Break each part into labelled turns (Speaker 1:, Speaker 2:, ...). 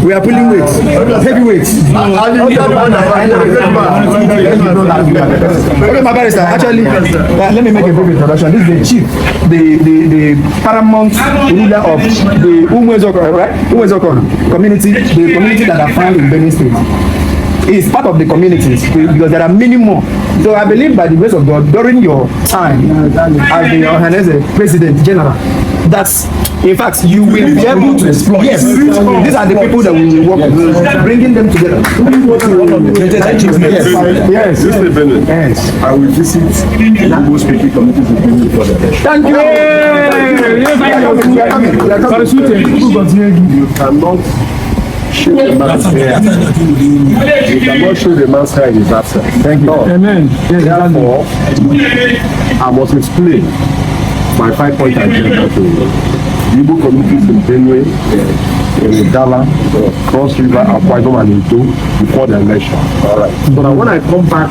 Speaker 1: We are pulling weights, heavy weights. Okay, my barrister, actually, let me make a brief introduction. This is the chief, the paramount ruler of the Umwezokon, right? Umwezokon community, the community that are found in Benin State. Is part of the communities because there are many more. So I believe by the grace of God, during your time as the Ohanaeze President General, that's in fact you will be able to explore. Yes, these are the people that we will work with, bringing them together. Yes. Yes. I will visit Igbo speaking communities in Benin for the Thank you. You cannot show the man's hair. You cannot show the man's hair in his absence. Thank you. Amen. Therefore, I must explain my 5-point agenda to Igbo communities in Benue, in Dala, Cross River, Akwa Ibom, and Edo before the election. All right. So now when I come back,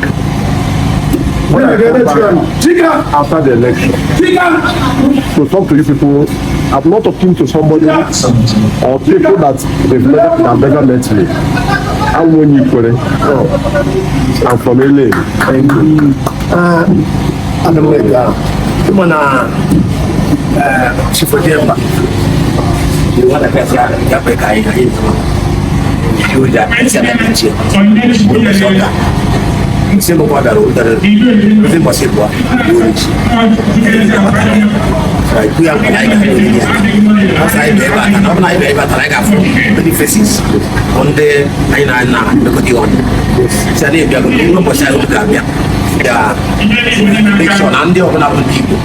Speaker 1: after the election, to talk to you people, I'm not talking to somebody or people that they've never met me. I'm when you put it. I'm from LA. I'm from Chifodemba. You want to get Sema kwa daro sema sema kuya malaika asa ibeba na ona ibeba talaga fu many faces on the aina na ndokoti on sale bia ko ngo sha ko kabia ya election ande ona ko Ndigbo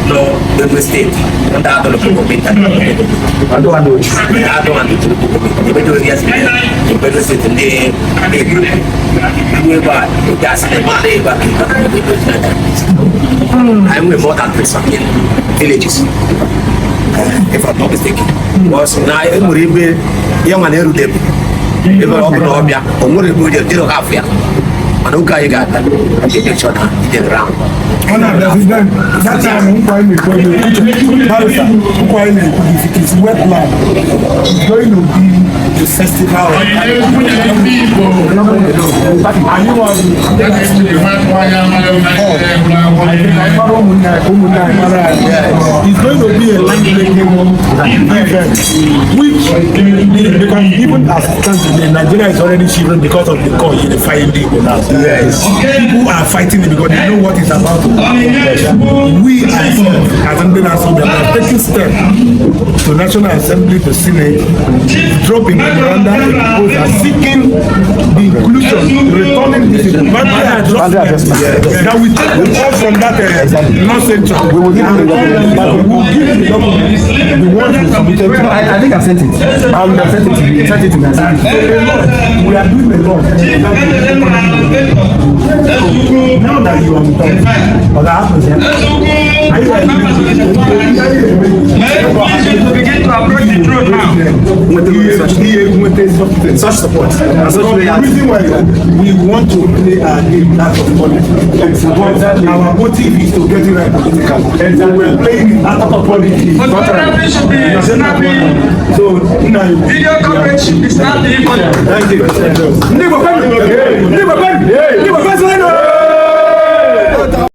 Speaker 1: no the state nda ado ko komita ando to ko ibedo yes ibedo state ne whereby that's the money back I'm with more than 3 villages if I'm not mistaken was now I'm really young and every day if I'm not obia I'm going to do the half year and okay you got that I shot the round that time if it is wetland it's going to be the festival it's going to be a land-breaking event which because even as it stands today Nigeria is already shivering because of the call unifying Ndigbo now. Yes. People are fighting it because they know what it's about to happen. We as Assembly are taking steps to National Assembly, to Senate, dropping memoranda proposal seeking the inclusion, returning this that we take all from that nonsense. We will give the documents. The ones we submitted. I think I sent it. I will have sent it to you. Sent it to me. We are doing a lot. Now that you are with us, what happens here?
Speaker 2: Begin to approach the truth now.
Speaker 1: With such support.
Speaker 2: The reason why we want to play a game out of politics. Our motive is to get it right politically. And we are playing out of politics. So now video coverage is not the important.
Speaker 1: Thank you.